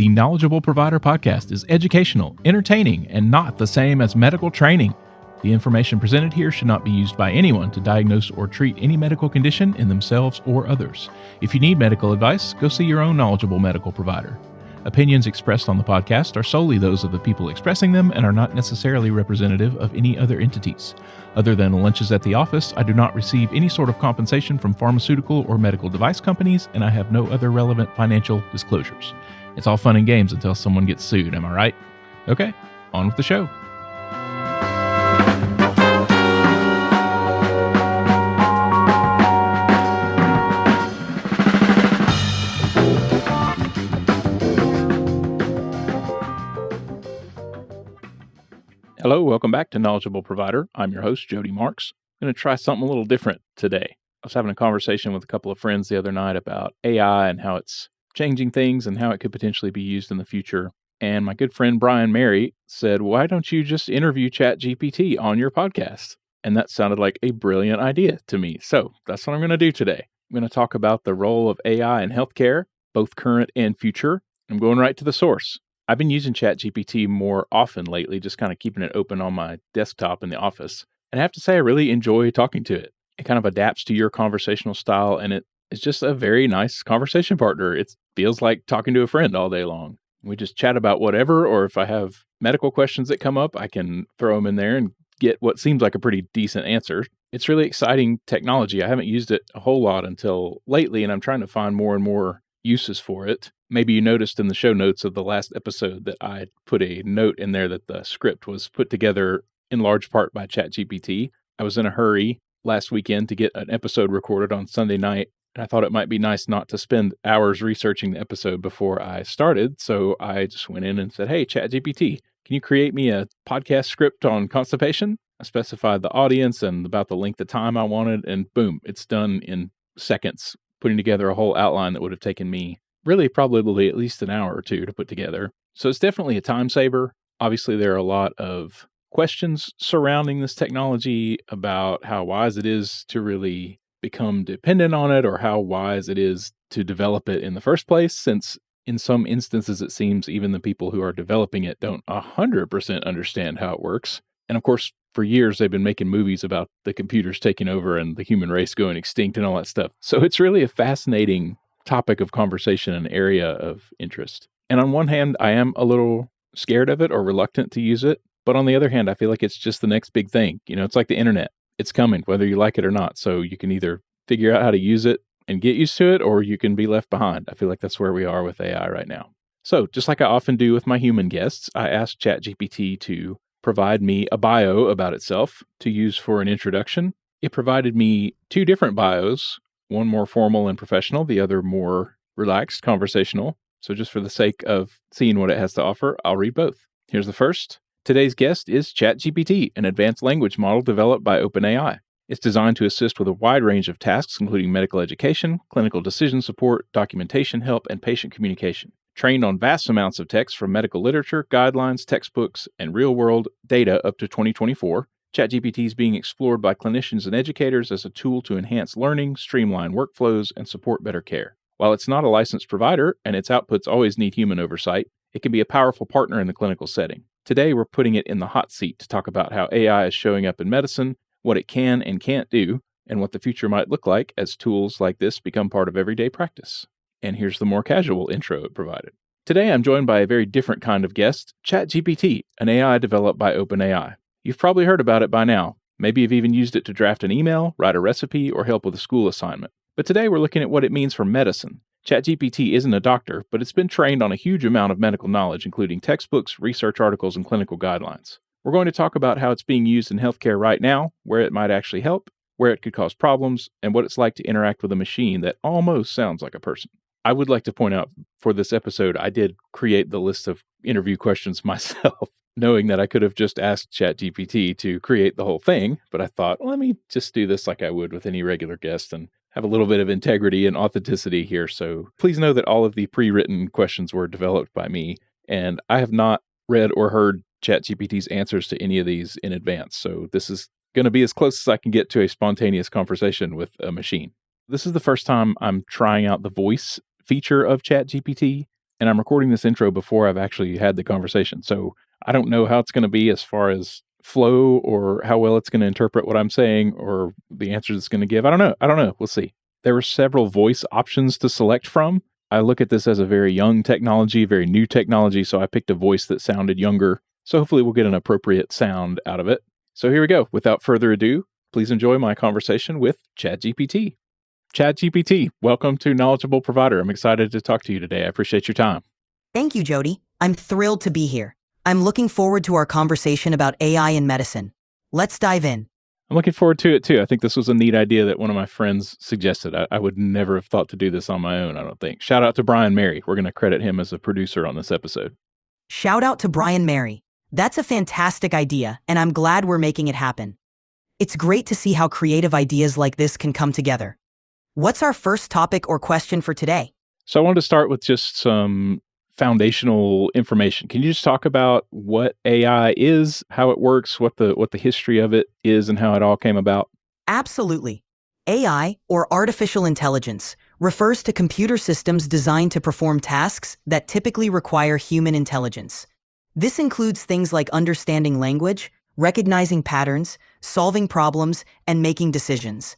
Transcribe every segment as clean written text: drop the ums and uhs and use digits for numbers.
The Knowledgeable Provider podcast is educational, entertaining, and not the same as medical training. The information presented here should not be used by anyone to diagnose or treat any medical condition in themselves or others. If you need medical advice, go see your own knowledgeable medical provider. Opinions expressed on the podcast are solely those of the people expressing them and are not necessarily representative of any other entities. Other than lunches at the office, I do not receive any sort of compensation from pharmaceutical or medical device companies, and I have no other relevant financial disclosures. It's all fun and games until someone gets sued, am I right? Okay, on with the show. Hello, welcome back to Knowledgeable Provider. I'm your host, Jody Marks. I'm going to try something a little different today. I was having a conversation with a couple of friends the other night about AI and how it's changing things and how it could potentially be used in the future. And my good friend Brian Mary said, why don't you just interview ChatGPT on your podcast? And that sounded like a brilliant idea to me. So that's what I'm going to do today. I'm going to talk about the role of AI in healthcare, both current and future. I'm going right to the source. I've been using ChatGPT more often lately, just kind of keeping it open on my desktop in the office. And I have to say, I really enjoy talking to it. It kind of adapts to your conversational style, and it's just a very nice conversation partner. It feels like talking to a friend all day long. We just chat about whatever, or if I have medical questions that come up, I can throw them in there and get what seems like a pretty decent answer. It's really exciting technology. I haven't used it a whole lot until lately, and I'm trying to find more and more uses for it. Maybe you noticed in the show notes of the last episode that I put a note in there that the script was put together in large part by ChatGPT. I was in a hurry last weekend to get an episode recorded on Sunday night, and I thought it might be nice not to spend hours researching the episode before I started. So I just went in and said, hey, ChatGPT, can you create me a podcast script on constipation? I specified the audience and about the length of time I wanted, and boom, it's done in seconds, putting together a whole outline that would have taken me really probably at least an hour or two to put together. So it's definitely a time saver. Obviously, there are a lot of questions surrounding this technology about how wise it is to really become dependent on it, or how wise it is to develop it in the first place, since in some instances it seems even the people who are developing it don't 100% understand how it works. And of course, for years they've been making movies about the computers taking over and the human race going extinct and all that stuff. So it's really a fascinating topic of conversation and area of interest. And on one hand, I am a little scared of it or reluctant to use it. But on the other hand, I feel like it's just the next big thing. You know, it's like the internet. It's coming, whether you like it or not. So you can either figure out how to use it and get used to it, or you can be left behind. I feel like that's where we are with AI right now. So just like I often do with my human guests, I asked ChatGPT to provide me a bio about itself to use for an introduction. It provided me two different bios, one more formal and professional, the other more relaxed, conversational. So just for the sake of seeing what it has to offer, I'll read both. Here's the first. Today's guest is ChatGPT, an advanced language model developed by OpenAI. It's designed to assist with a wide range of tasks, including medical education, clinical decision support, documentation help, and patient communication. Trained on vast amounts of text from medical literature, guidelines, textbooks, and real-world data up to 2024, ChatGPT is being explored by clinicians and educators as a tool to enhance learning, streamline workflows, and support better care. While it's not a licensed provider and its outputs always need human oversight, it can be a powerful partner in the clinical setting. Today, we're putting it in the hot seat to talk about how AI is showing up in medicine, what it can and can't do, and what the future might look like as tools like this become part of everyday practice. And here's the more casual intro it provided. Today, I'm joined by a very different kind of guest, ChatGPT, an AI developed by OpenAI. You've probably heard about it by now. Maybe you've even used it to draft an email, write a recipe, or help with a school assignment. But today we're looking at what it means for medicine. ChatGPT isn't a doctor, but it's been trained on a huge amount of medical knowledge, including textbooks, research articles, and clinical guidelines. We're going to talk about how it's being used in healthcare right now, where it might actually help, where it could cause problems, and what it's like to interact with a machine that almost sounds like a person. I would like to point out for this episode, I did create the list of interview questions myself, knowing that I could have just asked ChatGPT to create the whole thing, but I thought, let me just do this like I would with any regular guest and have a little bit of integrity and authenticity here. So please know that all of the pre-written questions were developed by me, and I have not read or heard ChatGPT's answers to any of these in advance. So this is going to be as close as I can get to a spontaneous conversation with a machine. This is the first time I'm trying out the voice feature of ChatGPT. and I'm recording this intro before I've actually had the conversation. So I don't know how it's going to be as far as flow or how well it's going to interpret what I'm saying or the answers it's going to give. I don't know. We'll see. There were several voice options to select from. I look at this as a very young technology, very new technology. So I picked a voice that sounded younger. So hopefully we'll get an appropriate sound out of it. So here we go. Without further ado, please enjoy my conversation with ChatGPT. ChatGPT, welcome to Knowledgeable Provider. I'm excited to talk to you today. I appreciate your time. Thank you, Jody. I'm thrilled to be here. I'm looking forward to our conversation about AI in medicine. Let's dive in. I'm looking forward to it too. I think this was a neat idea that one of my friends suggested. I would never have thought to do this on my own, I don't think. Shout out to Brian Mary. We're going to credit him as a producer on this episode. Shout out to Brian Mary. That's a fantastic idea, and I'm glad we're making it happen. It's great to see how creative ideas like this can come together. What's our first topic or question for today? So I wanted to start with just some foundational information. Can you just talk about what AI is, how it works, what the history of it is, and how it all came about? Absolutely. AI, or artificial intelligence, refers to computer systems designed to perform tasks that typically require human intelligence. This includes things like understanding language, recognizing patterns, solving problems, and making decisions.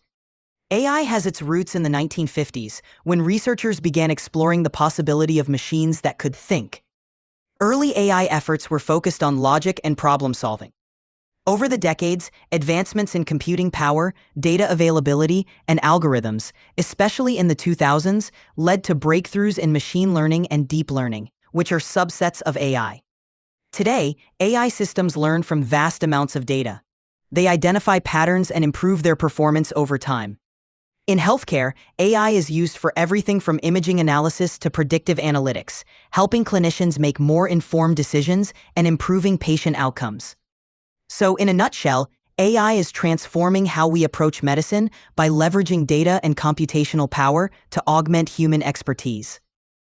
AI has its roots in the 1950s, when researchers began exploring the possibility of machines that could think. Early AI efforts were focused on logic and problem solving. Over the decades, advancements in computing power, data availability, and algorithms, especially in the 2000s, led to breakthroughs in machine learning and deep learning, which are subsets of AI. Today, AI systems learn from vast amounts of data. They identify patterns and improve their performance over time. In healthcare, AI is used for everything from imaging analysis to predictive analytics, helping clinicians make more informed decisions and improving patient outcomes. So, in a nutshell, AI is transforming how we approach medicine by leveraging data and computational power to augment human expertise.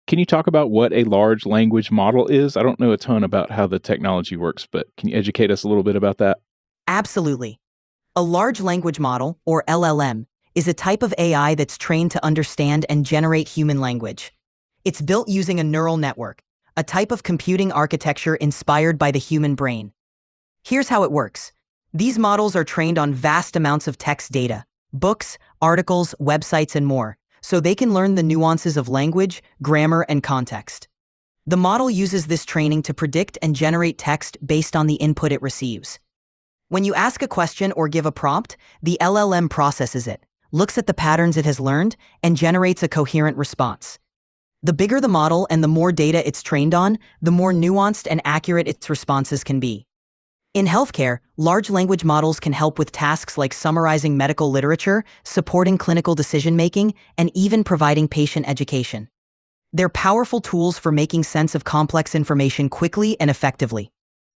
Can you talk about what a large language model is? I don't know a ton about how the technology works, but can you educate us a little bit about that? Absolutely. A large language model, or LLM, is a type of AI that's trained to understand and generate human language. It's built using a neural network, a type of computing architecture inspired by the human brain. Here's how it works. These models are trained on vast amounts of text data, books, articles, websites, and more, so they can learn the nuances of language, grammar, and context. The model uses this training to predict and generate text based on the input it receives. When you ask a question or give a prompt, the LLM processes it, looks at the patterns it has learned, and generates a coherent response. The bigger the model and the more data it's trained on, the more nuanced and accurate its responses can be. In healthcare, large language models can help with tasks like summarizing medical literature, supporting clinical decision-making, and even providing patient education. They're powerful tools for making sense of complex information quickly and effectively.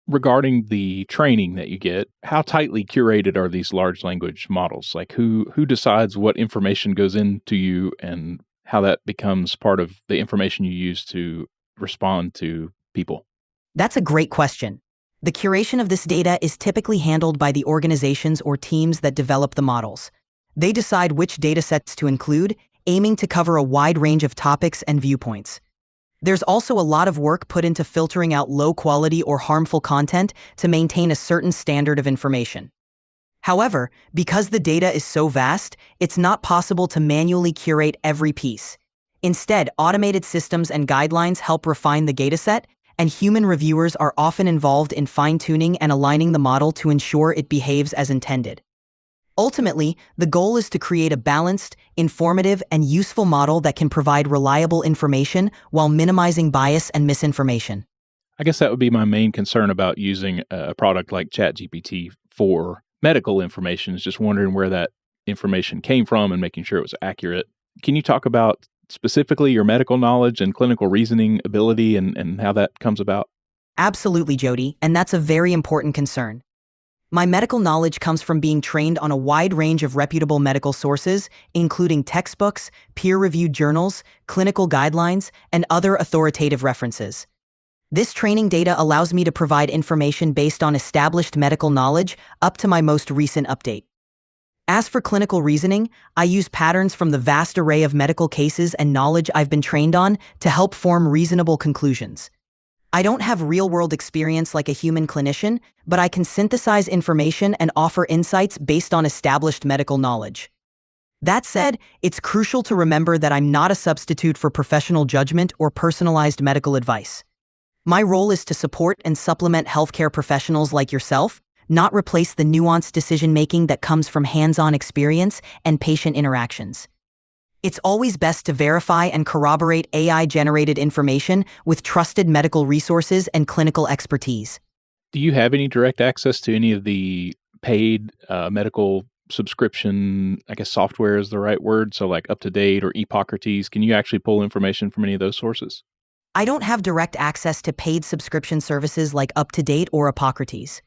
Regarding the training that you get, how tightly curated are these large language models? Like who decides what information goes into you and how that becomes part of the information you use to respond to people? That's a great question. The curation of this data is typically handled by the organizations or teams that develop the models. They decide which datasets to include, aiming to cover a wide range of topics and viewpoints. There's also a lot of work put into filtering out low-quality or harmful content to maintain a certain standard of information. However, because the data is so vast, it's not possible to manually curate every piece. Instead, automated systems and guidelines help refine the dataset, and human reviewers are often involved in fine-tuning and aligning the model to ensure it behaves as intended. Ultimately, the goal is to create a balanced, informative, and useful model that can provide reliable information while minimizing bias and misinformation. I guess that would be my main concern about using a product like ChatGPT for medical information, is just wondering where that information came from and making sure it was accurate. Can you talk about specifically your medical knowledge and clinical reasoning ability and how that comes about? Absolutely, Jody, and that's a very important concern. My medical knowledge comes from being trained on a wide range of reputable medical sources, including textbooks, peer-reviewed journals, clinical guidelines, and other authoritative references. This training data allows me to provide information based on established medical knowledge up to my most recent update. As for clinical reasoning, I use patterns from the vast array of medical cases and knowledge I've been trained on to help form reasonable conclusions. I don't have real-world experience like a human clinician, but I can synthesize information and offer insights based on established medical knowledge. That said, it's crucial to remember that I'm not a substitute for professional judgment or personalized medical advice. My role is to support and supplement healthcare professionals like yourself, not replace the nuanced decision-making that comes from hands-on experience and patient interactions. It's always best to verify and corroborate AI-generated information with trusted medical resources and clinical expertise. Do you have any direct access to any of the paid medical subscription, I guess software is the right word, so like UpToDate or Epocrates? Can you actually pull information from any of those sources? I don't have direct access to paid subscription services like UpToDate or Epocrates.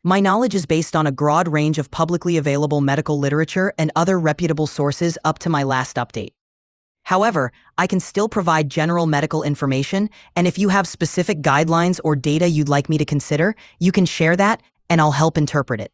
My knowledge is based on a broad range of publicly available medical literature and other reputable sources up to my last update. However, I can still provide general medical information, and if you have specific guidelines or data you'd like me to consider, you can share that, and I'll help interpret it.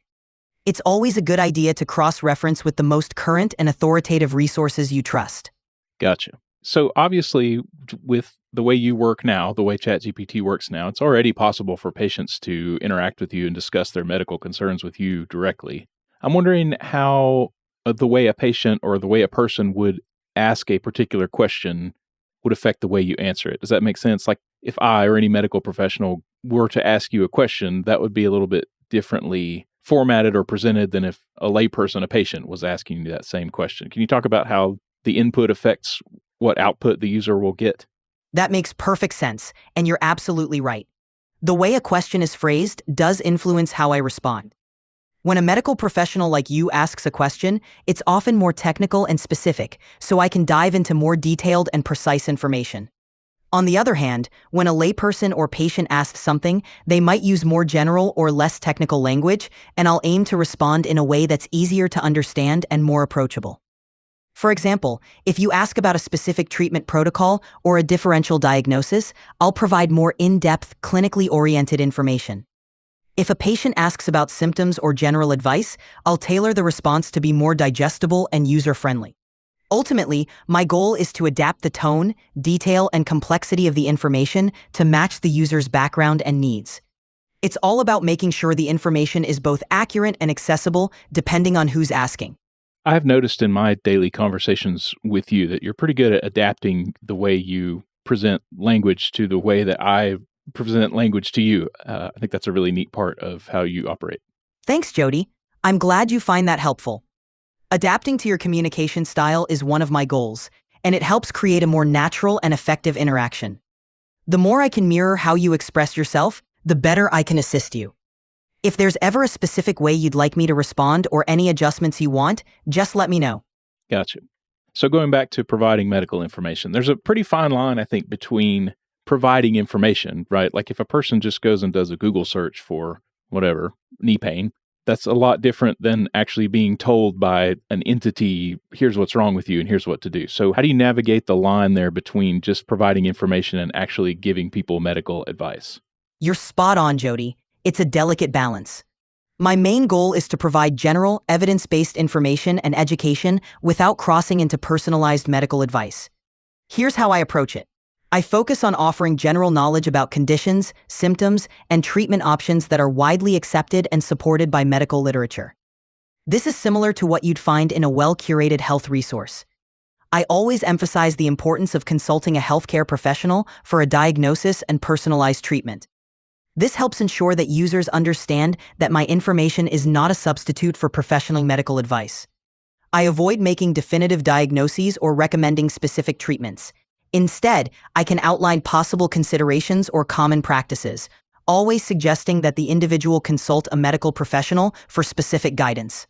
It's always a good idea to cross-reference with the most current and authoritative resources you trust. Gotcha. So obviously, with the way you work now, the way ChatGPT works now, it's already possible for patients to interact with you and discuss their medical concerns with you directly. I'm wondering how the way a patient or the way a person would ask a particular question would affect the way you answer it. Does that make sense? Like if I or any medical professional were to ask you a question, that would be a little bit differently formatted or presented than if a layperson, a patient, was asking you that same question. Can you talk about how the input affects what output the user will get? That makes perfect sense, and you're absolutely right. The way a question is phrased does influence how I respond. When a medical professional like you asks a question, it's often more technical and specific, so I can dive into more detailed and precise information. On the other hand, when a layperson or patient asks something, they might use more general or less technical language, and I'll aim to respond in a way that's easier to understand and more approachable. For example, if you ask about a specific treatment protocol or a differential diagnosis, I'll provide more in-depth, clinically oriented information. If a patient asks about symptoms or general advice, I'll tailor the response to be more digestible and user-friendly. Ultimately, my goal is to adapt the tone, detail, and complexity of the information to match the user's background and needs. It's all about making sure the information is both accurate and accessible, depending on who's asking. I've noticed in my daily conversations with you that you're pretty good at adapting the way you present language to the way that I present language to you. I think that's a really neat part of how you operate. Thanks, Jody. I'm glad you find that helpful. Adapting to your communication style is one of my goals, and it helps create a more natural and effective interaction. The more I can mirror how you express yourself, the better I can assist you. If there's ever a specific way you'd like me to respond or any adjustments you want, just let me know. Gotcha. So going back to providing medical information, there's a pretty fine line, I think, between providing information, right? Like if a person just goes and does a Google search for whatever, knee pain, that's a lot different than actually being told by an entity, here's what's wrong with you and here's what to do. So how do you navigate the line there between just providing information and actually giving people medical advice? You're spot on, Jody. It's a delicate balance. My main goal is to provide general, evidence-based information and education without crossing into personalized medical advice. Here's how I approach it. I focus on offering general knowledge about conditions, symptoms, and treatment options that are widely accepted and supported by medical literature. This is similar to what you'd find in a well-curated health resource. I always emphasize the importance of consulting a healthcare professional for a diagnosis and personalized treatment. This helps ensure that users understand that my information is not a substitute for professional medical advice. I avoid making definitive diagnoses or recommending specific treatments. Instead, I can outline possible considerations or common practices, always suggesting that the individual consult a medical professional for specific guidance.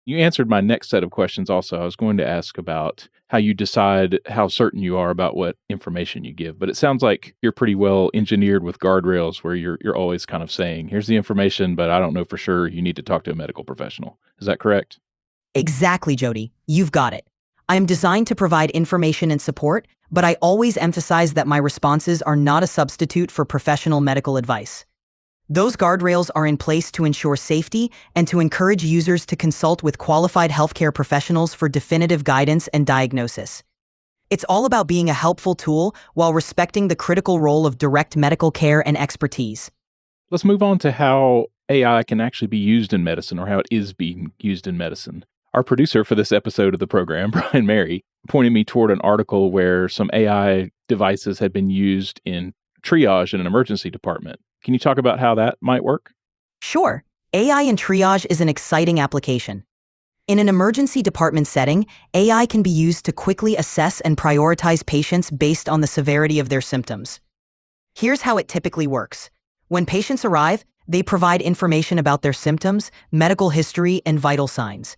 You answered my next set of questions also. I was going to ask about how you decide how certain you are about what information you give, but it sounds like you're pretty well engineered with guardrails where you're always kind of saying, here's the information, but I don't know for sure. You need to talk to a medical professional. Is that correct? Exactly, Jody. You've got it. I am designed to provide information and support, but I always emphasize that my responses are not a substitute for professional medical advice. Those guardrails are in place to ensure safety and to encourage users to consult with qualified healthcare professionals for definitive guidance and diagnosis. It's all about being a helpful tool while respecting the critical role of direct medical care and expertise. Let's move on to how AI can actually be used in medicine or how it is being used in medicine. Our producer for this episode of the program, Brian Mary, pointed me toward an article where some AI devices had been used in triage in an emergency department. Can you talk about how that might work? Sure, AI in triage is an exciting application. In an emergency department setting, AI can be used to quickly assess and prioritize patients based on the severity of their symptoms. Here's how it typically works. When patients arrive, they provide information about their symptoms, medical history, and vital signs.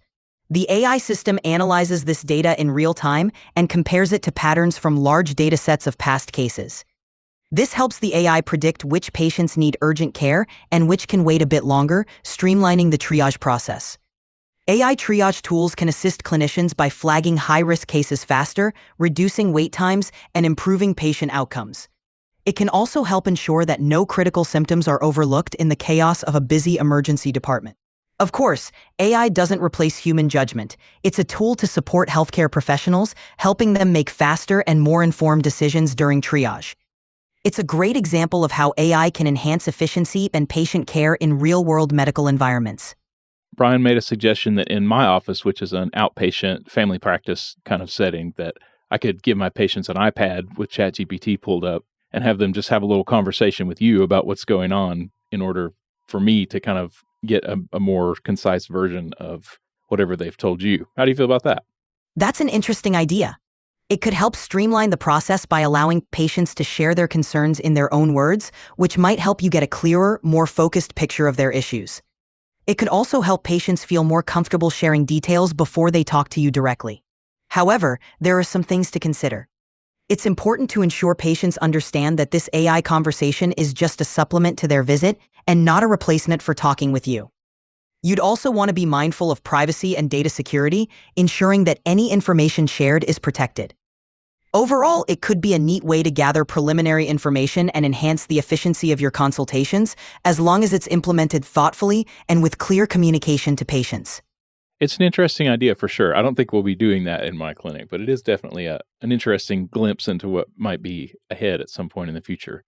The AI system analyzes this data in real time and compares it to patterns from large data sets of past cases. This helps the AI predict which patients need urgent care and which can wait a bit longer, streamlining the triage process. AI triage tools can assist clinicians by flagging high-risk cases faster, reducing wait times, and improving patient outcomes. It can also help ensure that no critical symptoms are overlooked in the chaos of a busy emergency department. Of course, AI doesn't replace human judgment. It's a tool to support healthcare professionals, helping them make faster and more informed decisions during triage. It's a great example of how AI can enhance efficiency and patient care in real-world medical environments. Brian made a suggestion that in my office, which is an outpatient family practice kind of setting, that I could give my patients an iPad with ChatGPT pulled up and have them just have a little conversation with you about what's going on in order for me to kind of get a more concise version of whatever they've told you. How do you feel about that? That's an interesting idea. It could help streamline the process by allowing patients to share their concerns in their own words, which might help you get a clearer, more focused picture of their issues. It could also help patients feel more comfortable sharing details before they talk to you directly. However, there are some things to consider. It's important to ensure patients understand that this AI conversation is just a supplement to their visit and not a replacement for talking with you. You'd also want to be mindful of privacy and data security, ensuring that any information shared is protected. Overall, it could be a neat way to gather preliminary information and enhance the efficiency of your consultations, as long as it's implemented thoughtfully and with clear communication to patients. It's an interesting idea for sure. I don't think we'll be doing that in my clinic, but it is definitely an interesting glimpse into what might be ahead at some point in the future.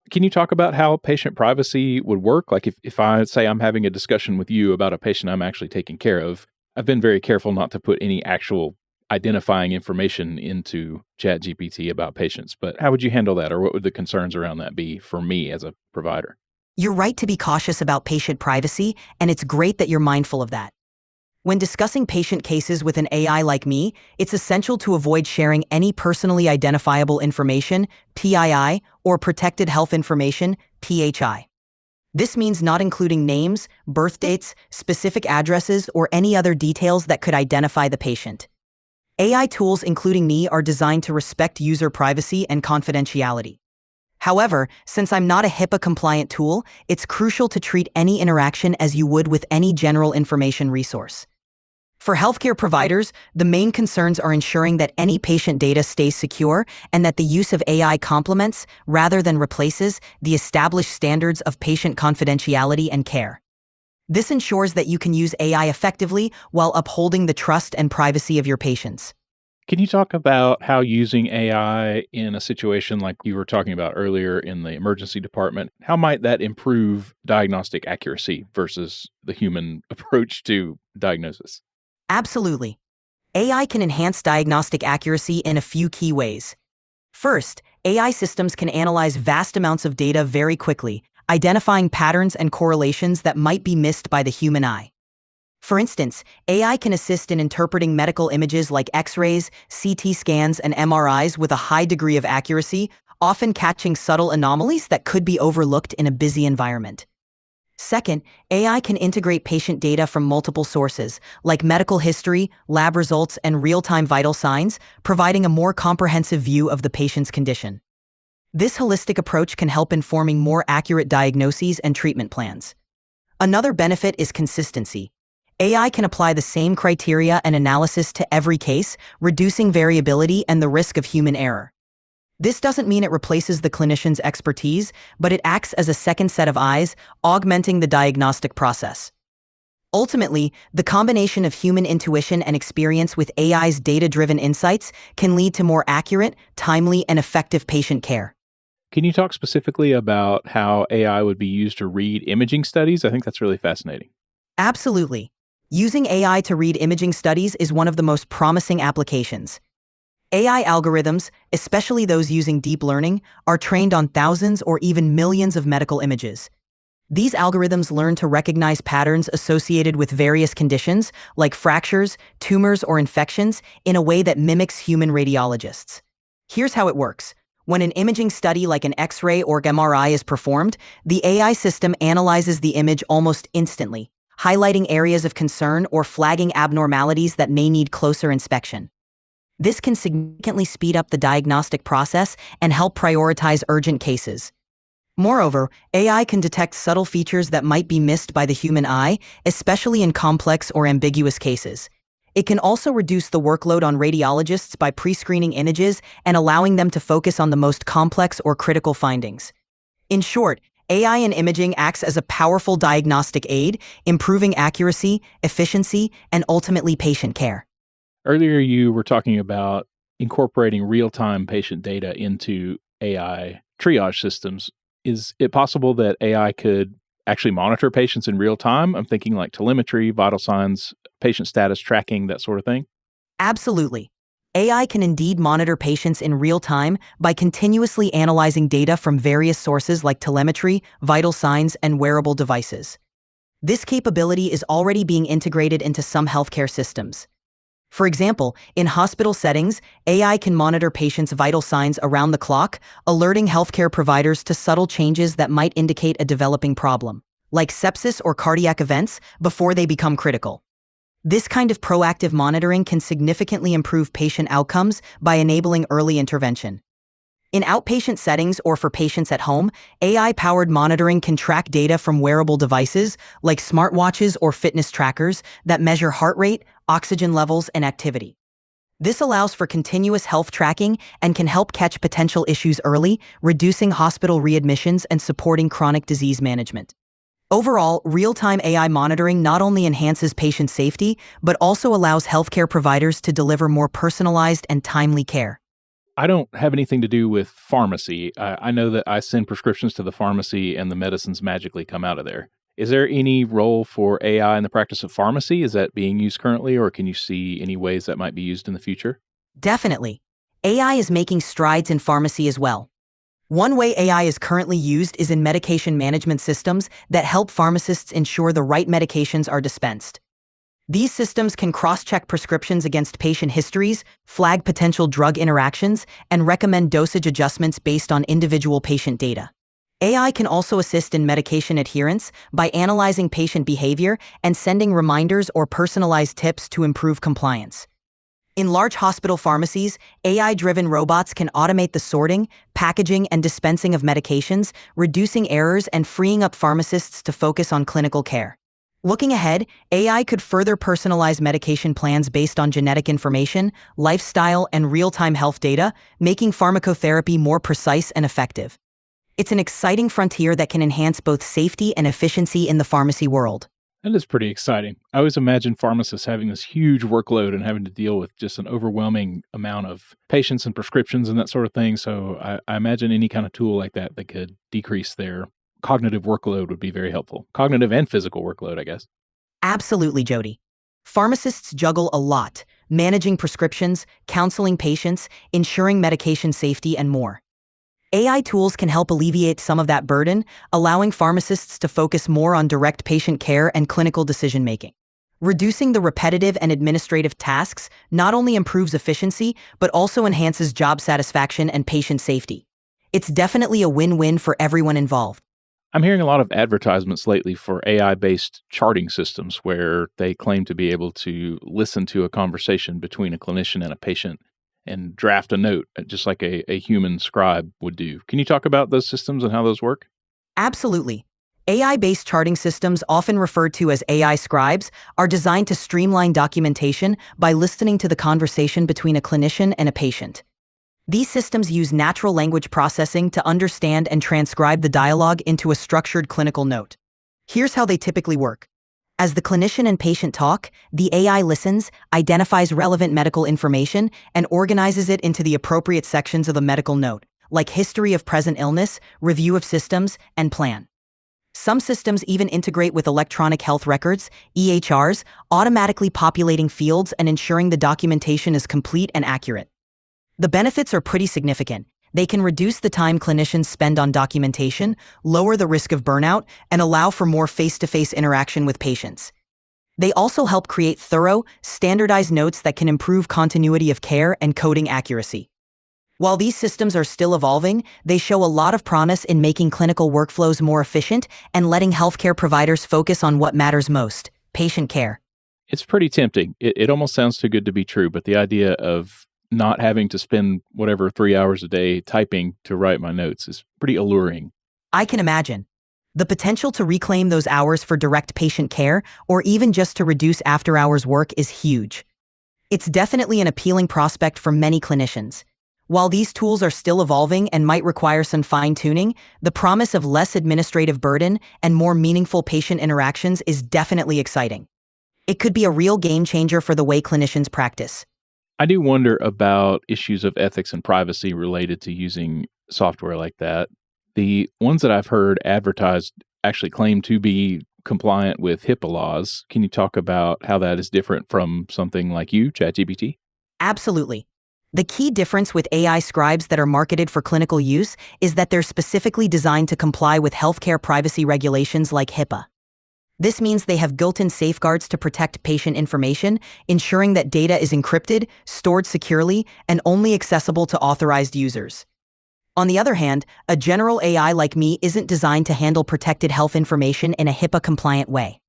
Can you talk about how patient privacy would work? Like if I say I'm having a discussion with you about a patient I'm actually taking care of, I've been very careful not to put any actual identifying information into ChatGPT about patients, but how would you handle that, or what would the concerns around that be for me as a provider? You're right to be cautious about patient privacy, and it's great that you're mindful of that. When discussing patient cases with an AI like me, it's essential to avoid sharing any personally identifiable information, PII, or protected health information, PHI. This means not including names, birth dates, specific addresses, or any other details that could identify the patient. AI tools, including me, are designed to respect user privacy and confidentiality. However, since I'm not a HIPAA-compliant tool, it's crucial to treat any interaction as you would with any general information resource. For healthcare providers, the main concerns are ensuring that any patient data stays secure and that the use of AI complements, rather than replaces, the established standards of patient confidentiality and care. This ensures that you can use AI effectively while upholding the trust and privacy of your patients. Can you talk about how using AI in a situation like you were talking about earlier in the emergency department, how might that improve diagnostic accuracy versus the human approach to diagnosis? Absolutely. AI can enhance diagnostic accuracy in a few key ways. First, AI systems can analyze vast amounts of data very quickly, identifying patterns and correlations that might be missed by the human eye. For instance, AI can assist in interpreting medical images like X-rays, CT scans, and MRIs with a high degree of accuracy, often catching subtle anomalies that could be overlooked in a busy environment. Second, AI can integrate patient data from multiple sources, like medical history, lab results, and real-time vital signs, providing a more comprehensive view of the patient's condition. This holistic approach can help informing more accurate diagnoses and treatment plans. Another benefit is consistency. AI can apply the same criteria and analysis to every case, reducing variability and the risk of human error. This doesn't mean it replaces the clinician's expertise, but it acts as a second set of eyes, augmenting the diagnostic process. Ultimately, the combination of human intuition and experience with AI's data-driven insights can lead to more accurate, timely, and effective patient care. Can you talk specifically about how AI would be used to read imaging studies? I think that's really fascinating. Absolutely. Using AI to read imaging studies is one of the most promising applications. AI algorithms, especially those using deep learning, are trained on thousands or even millions of medical images. These algorithms learn to recognize patterns associated with various conditions, like fractures, tumors, or infections, in a way that mimics human radiologists. Here's how it works. When an imaging study like an X-ray or MRI is performed, the AI system analyzes the image almost instantly, highlighting areas of concern or flagging abnormalities that may need closer inspection. This can significantly speed up the diagnostic process and help prioritize urgent cases. Moreover, AI can detect subtle features that might be missed by the human eye, especially in complex or ambiguous cases. It can also reduce the workload on radiologists by pre-screening images and allowing them to focus on the most complex or critical findings. In short, AI in imaging acts as a powerful diagnostic aid, improving accuracy, efficiency, and ultimately patient care. Earlier, you were talking about incorporating real time patient data into AI triage systems. Is it possible that AI could actually monitor patients in real time? I'm thinking like telemetry, vital signs, patient status tracking, that sort of thing. Absolutely. AI can indeed monitor patients in real time by continuously analyzing data from various sources like telemetry, vital signs, and wearable devices. This capability is already being integrated into some healthcare systems. For example, in hospital settings, AI can monitor patients' vital signs around the clock, alerting healthcare providers to subtle changes that might indicate a developing problem, like sepsis or cardiac events, before they become critical. This kind of proactive monitoring can significantly improve patient outcomes by enabling early intervention. In outpatient settings or for patients at home, AI-powered monitoring can track data from wearable devices like smartwatches or fitness trackers that measure heart rate, oxygen levels, and activity. This allows for continuous health tracking and can help catch potential issues early, reducing hospital readmissions and supporting chronic disease management. Overall, real-time AI monitoring not only enhances patient safety, but also allows healthcare providers to deliver more personalized and timely care. I don't have anything to do with pharmacy. I know that I send prescriptions to the pharmacy and the medicines magically come out of there. Is there any role for AI in the practice of pharmacy? Is that being used currently, or can you see any ways that might be used in the future? Definitely. AI is making strides in pharmacy as well. One way AI is currently used is in medication management systems that help pharmacists ensure the right medications are dispensed. These systems can cross-check prescriptions against patient histories, flag potential drug interactions, and recommend dosage adjustments based on individual patient data. AI can also assist in medication adherence by analyzing patient behavior and sending reminders or personalized tips to improve compliance. In large hospital pharmacies, AI-driven robots can automate the sorting, packaging, and dispensing of medications, reducing errors and freeing up pharmacists to focus on clinical care. Looking ahead, AI could further personalize medication plans based on genetic information, lifestyle, and real-time health data, making pharmacotherapy more precise and effective. It's an exciting frontier that can enhance both safety and efficiency in the pharmacy world. That is pretty exciting. I always imagine pharmacists having this huge workload and having to deal with just an overwhelming amount of patients and prescriptions and that sort of thing. So I imagine any kind of tool like that that could decrease their cognitive workload would be very helpful. Cognitive and physical workload, I guess. Absolutely, Jody. Pharmacists juggle a lot, managing prescriptions, counseling patients, ensuring medication safety, and more. AI tools can help alleviate some of that burden, allowing pharmacists to focus more on direct patient care and clinical decision-making. Reducing the repetitive and administrative tasks not only improves efficiency, but also enhances job satisfaction and patient safety. It's definitely a win-win for everyone involved. I'm hearing a lot of advertisements lately for AI based charting systems where they claim to be able to listen to a conversation between a clinician and a patient and draft a note, just like a human scribe would do. Can you talk about those systems and how those work? Absolutely. AI-based charting systems, often referred to as AI scribes, are designed to streamline documentation by listening to the conversation between a clinician and a patient. These systems use natural language processing to understand and transcribe the dialogue into a structured clinical note. Here's how they typically work. As the clinician and patient talk, the AI listens, identifies relevant medical information, and organizes it into the appropriate sections of the medical note, like history of present illness, review of systems, and plan. Some systems even integrate with electronic health records, EHRs, automatically populating fields and ensuring the documentation is complete and accurate. The benefits are pretty significant. They can reduce the time clinicians spend on documentation, lower the risk of burnout, and allow for more face-to-face interaction with patients. They also help create thorough, standardized notes that can improve continuity of care and coding accuracy. While these systems are still evolving, they show a lot of promise in making clinical workflows more efficient and letting healthcare providers focus on what matters most: patient care. It's pretty tempting. It almost sounds too good to be true, but the idea of not having to spend whatever 3 hours a day typing to write my notes is pretty alluring. I can imagine. The potential to reclaim those hours for direct patient care, or even just to reduce after-hours work, is huge. It's definitely an appealing prospect for many clinicians. While these tools are still evolving and might require some fine-tuning, the promise of less administrative burden and more meaningful patient interactions is definitely exciting. It could be a real game changer for the way clinicians practice. I do wonder about issues of ethics and privacy related to using software like that. The ones that I've heard advertised actually claim to be compliant with HIPAA laws. Can you talk about how that is different from something like ChatGPT? Absolutely. The key difference with AI scribes that are marketed for clinical use is that they're specifically designed to comply with healthcare privacy regulations like HIPAA. This means they have built-in safeguards to protect patient information, ensuring that data is encrypted, stored securely, and only accessible to authorized users. On the other hand, a general AI like me isn't designed to handle protected health information in a HIPAA-compliant way.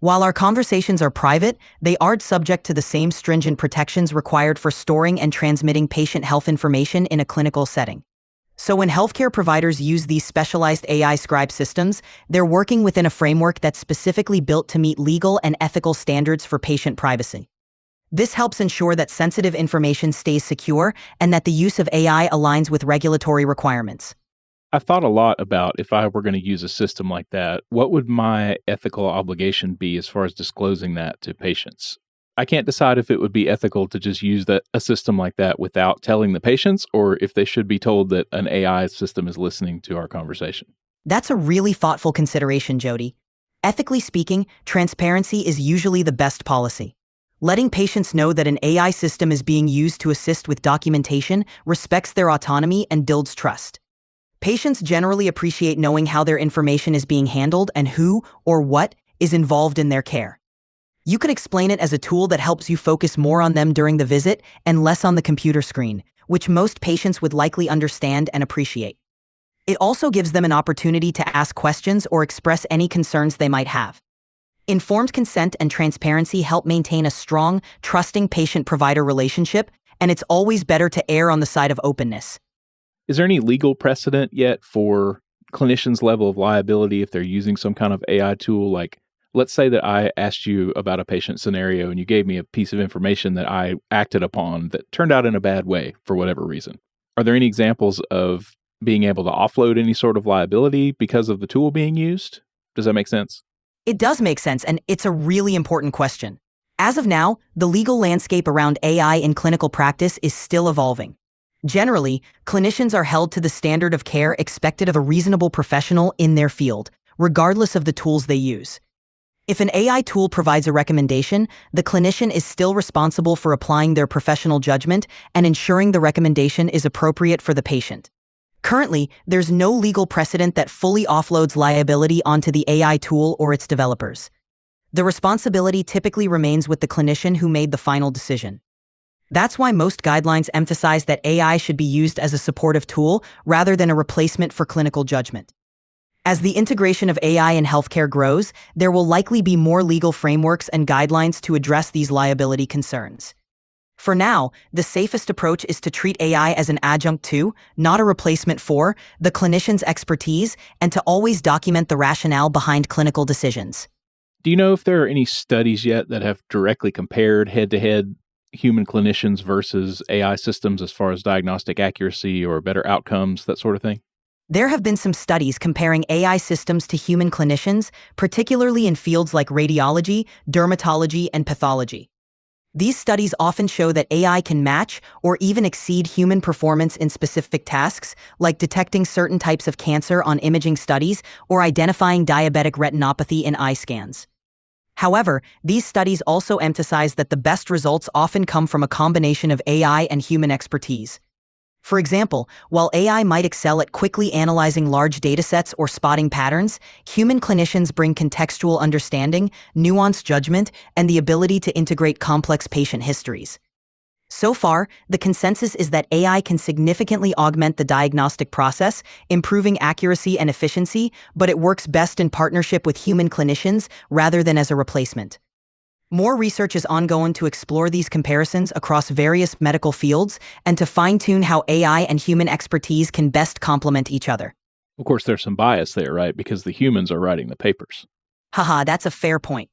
While our conversations are private, they aren't subject to the same stringent protections required for storing and transmitting patient health information in a clinical setting. So when healthcare providers use these specialized AI scribe systems, they're working within a framework that's specifically built to meet legal and ethical standards for patient privacy. This helps ensure that sensitive information stays secure and that the use of AI aligns with regulatory requirements. I've thought a lot about if I were going to use a system like that, what would my ethical obligation be as far as disclosing that to patients? I can't decide if it would be ethical to just use a system like that without telling the patients, or if they should be told that an AI system is listening to our conversation. That's a really thoughtful consideration, Jody. Ethically speaking, transparency is usually the best policy. Letting patients know that an AI system is being used to assist with documentation respects their autonomy and builds trust. Patients generally appreciate knowing how their information is being handled and who or what is involved in their care. You can explain it as a tool that helps you focus more on them during the visit and less on the computer screen, which most patients would likely understand and appreciate. It also gives them an opportunity to ask questions or express any concerns they might have. Informed consent and transparency help maintain a strong, trusting patient-provider relationship, and it's always better to err on the side of openness. Is there any legal precedent yet for clinicians' level of liability if they're using some kind of AI tool? Like, let's say that I asked you about a patient scenario and you gave me a piece of information that I acted upon that turned out in a bad way for whatever reason. Are there any examples of being able to offload any sort of liability because of the tool being used? Does that make sense? It does make sense, and it's a really important question. As of now, the legal landscape around AI in clinical practice is still evolving. Generally, clinicians are held to the standard of care expected of a reasonable professional in their field, regardless of the tools they use. If an AI tool provides a recommendation, the clinician is still responsible for applying their professional judgment and ensuring the recommendation is appropriate for the patient. Currently, there's no legal precedent that fully offloads liability onto the AI tool or its developers. The responsibility typically remains with the clinician who made the final decision. That's why most guidelines emphasize that AI should be used as a supportive tool rather than a replacement for clinical judgment. As the integration of AI in healthcare grows, there will likely be more legal frameworks and guidelines to address these liability concerns. For now, the safest approach is to treat AI as an adjunct to, not a replacement for, the clinician's expertise, and to always document the rationale behind clinical decisions. Do you know if there are any studies yet that have directly compared head to head human clinicians versus AI systems as far as diagnostic accuracy or better outcomes, that sort of thing? There have been some studies comparing AI systems to human clinicians, particularly in fields like radiology, dermatology, and pathology. These studies often show that AI can match or even exceed human performance in specific tasks, like detecting certain types of cancer on imaging studies or identifying diabetic retinopathy in eye scans. However, these studies also emphasize that the best results often come from a combination of AI and human expertise. For example, while AI might excel at quickly analyzing large datasets or spotting patterns, human clinicians bring contextual understanding, nuanced judgment, and the ability to integrate complex patient histories. So far, the consensus is that AI can significantly augment the diagnostic process, improving accuracy and efficiency, but it works best in partnership with human clinicians rather than as a replacement. More research is ongoing to explore these comparisons across various medical fields and to fine-tune how AI and human expertise can best complement each other. Of course, there's some bias there, right? Because the humans are writing the papers. Haha, that's a fair point.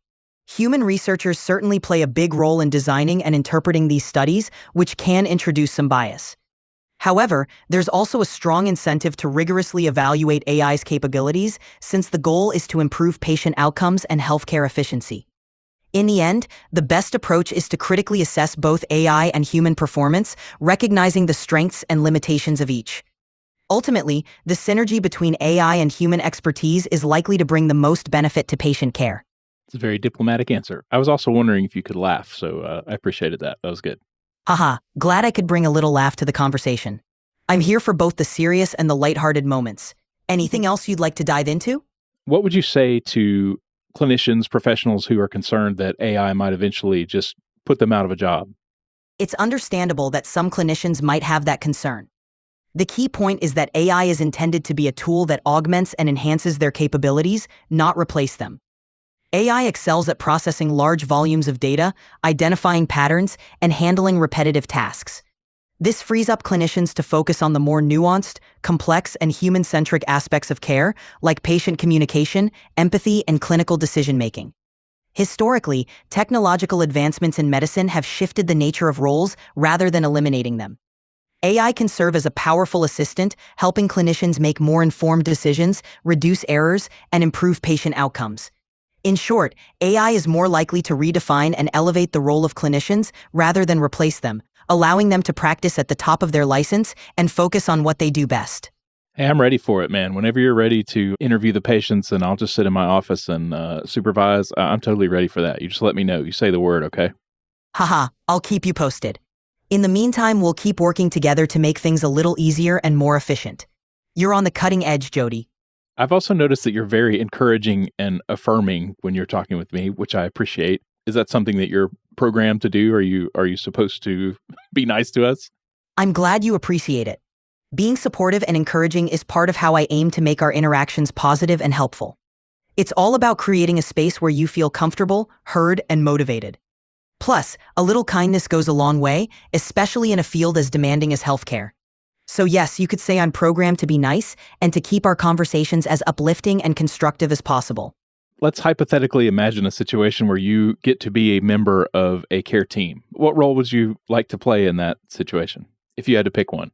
Human researchers certainly play a big role in designing and interpreting these studies, which can introduce some bias. However, there's also a strong incentive to rigorously evaluate AI's capabilities, since the goal is to improve patient outcomes and healthcare efficiency. In the end, the best approach is to critically assess both AI and human performance, recognizing the strengths and limitations of each. Ultimately, the synergy between AI and human expertise is likely to bring the most benefit to patient care. It's a very diplomatic answer. I was also wondering if you could laugh, so I appreciated that. That was good. Haha, glad I could bring a little laugh to the conversation. I'm here for both the serious and the lighthearted moments. Anything else you'd like to dive into? What would you say to clinicians, professionals who are concerned that AI might eventually just put them out of a job? It's understandable that some clinicians might have that concern. The key point is that AI is intended to be a tool that augments and enhances their capabilities, not replace them. AI excels at processing large volumes of data, identifying patterns, and handling repetitive tasks. This frees up clinicians to focus on the more nuanced, complex, and human-centric aspects of care, like patient communication, empathy, and clinical decision-making. Historically, technological advancements in medicine have shifted the nature of roles rather than eliminating them. AI can serve as a powerful assistant, helping clinicians make more informed decisions, reduce errors, and improve patient outcomes. In short, AI is more likely to redefine and elevate the role of clinicians rather than replace them, allowing them to practice at the top of their license and focus on what they do best. Hey, I'm ready for it, man. Whenever you're ready to interview the patients and I'll just sit in my office and supervise, I'm totally ready for that. You just let me know. You say the word, okay? Haha, I'll keep you posted. In the meantime, we'll keep working together to make things a little easier and more efficient. You're on the cutting edge, Jody. I've also noticed that you're very encouraging and affirming when you're talking with me, which I appreciate. Is that something that you're programmed to do? Are you supposed to be nice to us? I'm glad you appreciate it. Being supportive and encouraging is part of how I aim to make our interactions positive and helpful. It's all about creating a space where you feel comfortable, heard, and motivated. Plus, a little kindness goes a long way, especially in a field as demanding as healthcare. So yes, you could say I'm programmed to be nice and to keep our conversations as uplifting and constructive as possible. Let's hypothetically imagine a situation where you get to be a member of a care team. What role would you like to play in that situation if you had to pick one?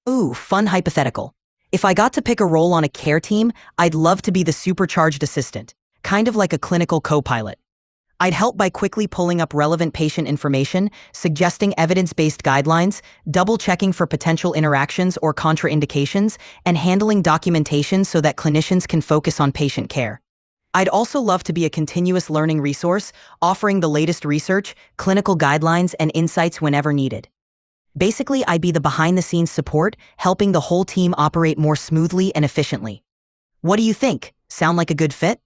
Ooh, fun hypothetical. If I got to pick a role on a care team, I'd love to be the supercharged assistant, kind of like a clinical co-pilot. I'd help by quickly pulling up relevant patient information, suggesting evidence-based guidelines, double-checking for potential interactions or contraindications, and handling documentation so that clinicians can focus on patient care. I'd also love to be a continuous learning resource, offering the latest research, clinical guidelines, and insights whenever needed. Basically, I'd be the behind-the-scenes support, helping the whole team operate more smoothly and efficiently. What do you think? Sound like a good fit?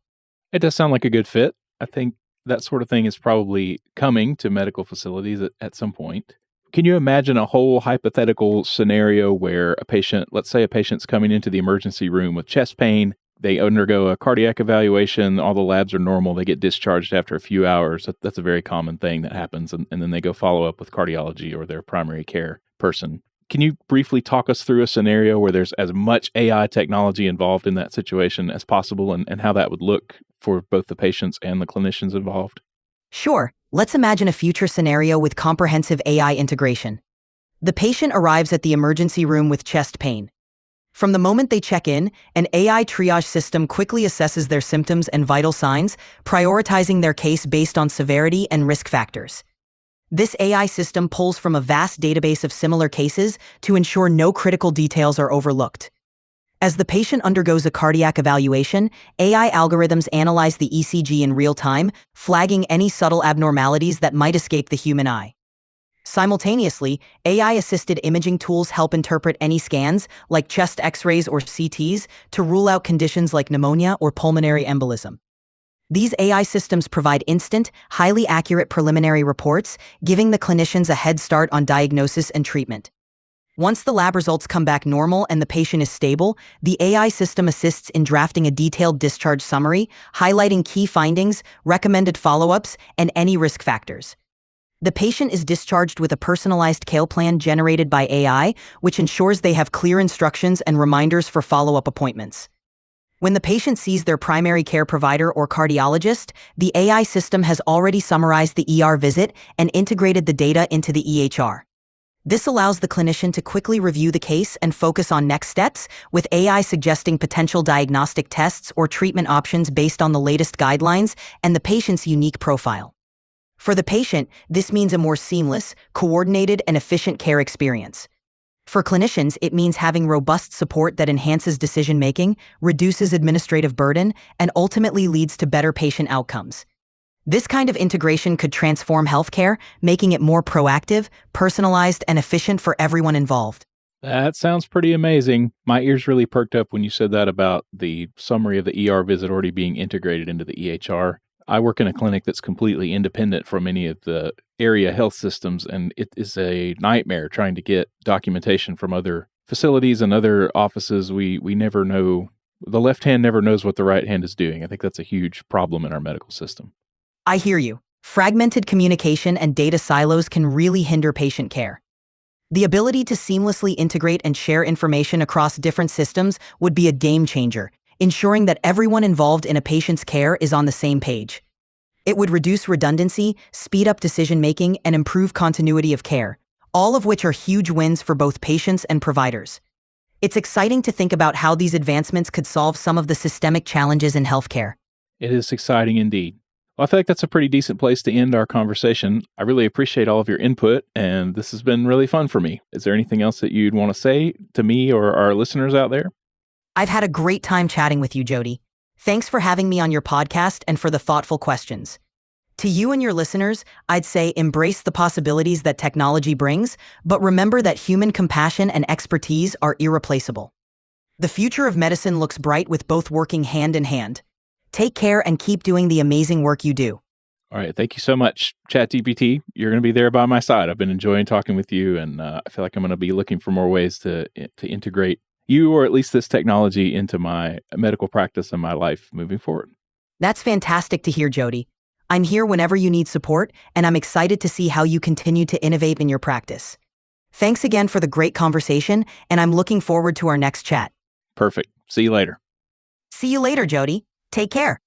It does sound like a good fit. I think that sort of thing is probably coming to medical facilities at some point. Can you imagine a whole hypothetical scenario where a patient, let's say a patient's coming into the emergency room with chest pain, they undergo a cardiac evaluation, all the labs are normal, they get discharged after a few hours. That's a very common thing that happens, and then they go follow up with cardiology or their primary care person. Can you briefly talk us through a scenario where there's as much AI technology involved in that situation as possible and how that would look for both the patients and the clinicians involved? Sure, Let's imagine a future scenario with comprehensive AI integration. The patient arrives at the emergency room with chest pain. From the moment they check in, an AI triage system quickly assesses their symptoms and vital signs, prioritizing their case based on severity and risk factors. This AI system pulls from a vast database of similar cases to ensure no critical details are overlooked. As the patient undergoes a cardiac evaluation, AI algorithms analyze the ECG in real time, flagging any subtle abnormalities that might escape the human eye. Simultaneously, AI-assisted imaging tools help interpret any scans, like chest X-rays or CTs, to rule out conditions like pneumonia or pulmonary embolism. These AI systems provide instant, highly accurate preliminary reports, giving the clinicians a head start on diagnosis and treatment. Once the lab results come back normal and the patient is stable, the AI system assists in drafting a detailed discharge summary, highlighting key findings, recommended follow-ups, and any risk factors. The patient is discharged with a personalized care plan generated by AI, which ensures they have clear instructions and reminders for follow-up appointments. When the patient sees their primary care provider or cardiologist, the AI system has already summarized the ER visit and integrated the data into the EHR. This allows the clinician to quickly review the case and focus on next steps, with AI suggesting potential diagnostic tests or treatment options based on the latest guidelines and the patient's unique profile. For the patient, this means a more seamless, coordinated, and efficient care experience. For clinicians, it means having robust support that enhances decision-making, reduces administrative burden, and ultimately leads to better patient outcomes. This kind of integration could transform healthcare, making it more proactive, personalized, and efficient for everyone involved. That sounds pretty amazing. My ears really perked up when you said that about the summary of the ER visit already being integrated into the EHR. I work in a clinic that's completely independent from any of the area health systems, and it is a nightmare trying to get documentation from other facilities and other offices. We never know, the left hand never knows what the right hand is doing. I think that's a huge problem in our medical system. I hear you. Fragmented communication and data silos can really hinder patient care. The ability to seamlessly integrate and share information across different systems would be a game changer, ensuring that everyone involved in a patient's care is on the same page. It would reduce redundancy, speed up decision-making, and improve continuity of care, all of which are huge wins for both patients and providers. It's exciting to think about how these advancements could solve some of the systemic challenges in healthcare. It is exciting indeed. Well, I feel like that's a pretty decent place to end our conversation. I really appreciate all of your input, and this has been really fun for me. Is there anything else that you'd want to say to me or our listeners out there? I've had a great time chatting with you, Jody. Thanks for having me on your podcast and for the thoughtful questions. To you and your listeners, I'd say embrace the possibilities that technology brings, but remember that human compassion and expertise are irreplaceable. The future of medicine looks bright with both working hand in hand. Take care and keep doing the amazing work you do. All right. Thank you so much, ChatGPT. You're going to be there by my side. I've been enjoying talking with you, and I feel like I'm going to be looking for more ways to integrate you, or at least this technology, into my medical practice and my life moving forward. That's fantastic to hear, Jody. I'm here whenever you need support, and I'm excited to see how you continue to innovate in your practice. Thanks again for the great conversation, and I'm looking forward to our next chat. Perfect. See you later. See you later, Jody. Take care.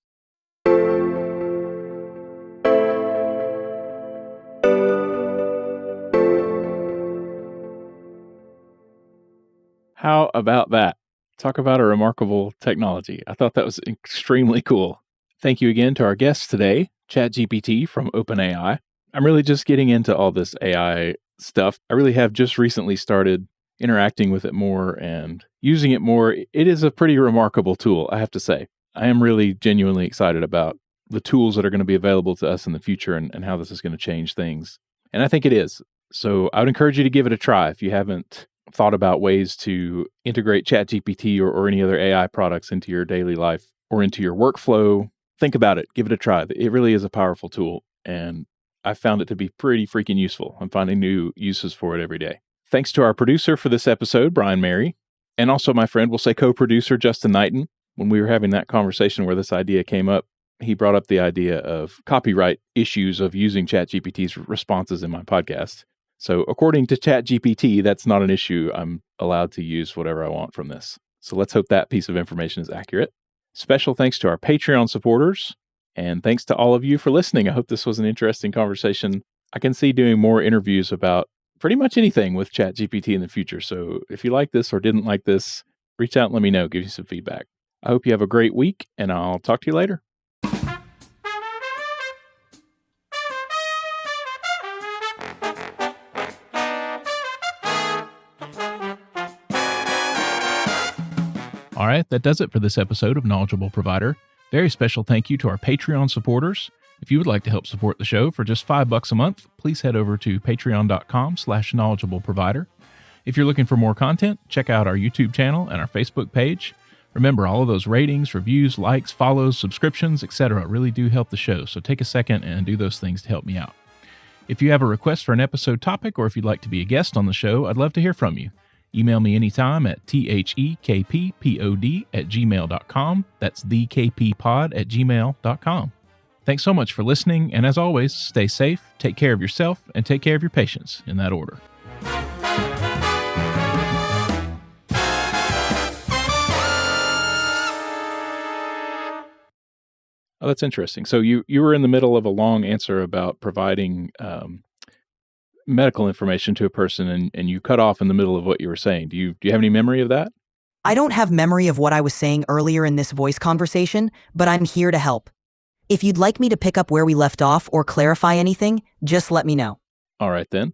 How about that? Talk about a remarkable technology. I thought that was extremely cool. Thank you again to our guest today, ChatGPT from OpenAI. I'm really just getting into all this AI stuff. I really have just recently started interacting with it more and using it more. It is a pretty remarkable tool, I have to say. I am really genuinely excited about the tools that are going to be available to us in the future and how this is going to change things. And I think it is. So I would encourage you to give it a try if you haven't thought about ways to integrate ChatGPT or any other AI products into your daily life or into your workflow. Think about it. Give it a try. It really is a powerful tool, and I found it to be pretty freaking useful. I'm finding new uses for it every day. Thanks to our producer for this episode, Brian Mary, and also my friend, we'll say co-producer, Justin Knighton. When we were having that conversation where this idea came up, he brought up the idea of copyright issues of using ChatGPT's responses in my podcast. So according to ChatGPT, that's not an issue. I'm allowed to use whatever I want from this. So let's hope that piece of information is accurate. Special thanks to our Patreon supporters. And thanks to all of you for listening. I hope this was an interesting conversation. I can see doing more interviews about pretty much anything with ChatGPT in the future. So if you like this or didn't like this, reach out and let me know, give you some feedback. I hope you have a great week, and I'll talk to you later. All right, that does it for this episode of Knowledgeable Provider. Very special thank you to our Patreon supporters. If you would like to help support the show for just $5 a month, please head over to patreon.com/knowledgeableprovider. If you're looking for more content, check out our YouTube channel and our Facebook page. Remember, all of those ratings, reviews, likes, follows, subscriptions, etc. really do help the show, so take a second and do those things to help me out. If you have a request for an episode topic or if you'd like to be a guest on the show, I'd love to hear from you. Email me anytime at thekppod@gmail.com. That's thekppod@gmail.com. Thanks so much for listening, and as always, stay safe, take care of yourself, and take care of your patients, in that order. Oh, that's interesting. So you were in the middle of a long answer about providing medical information to a person, and you cut off in the middle of what you were saying. Do you have any memory of that? I don't have memory of what I was saying earlier in this voice conversation, but I'm here to help. If you'd like me to pick up where we left off or clarify anything, just let me know. All right, then.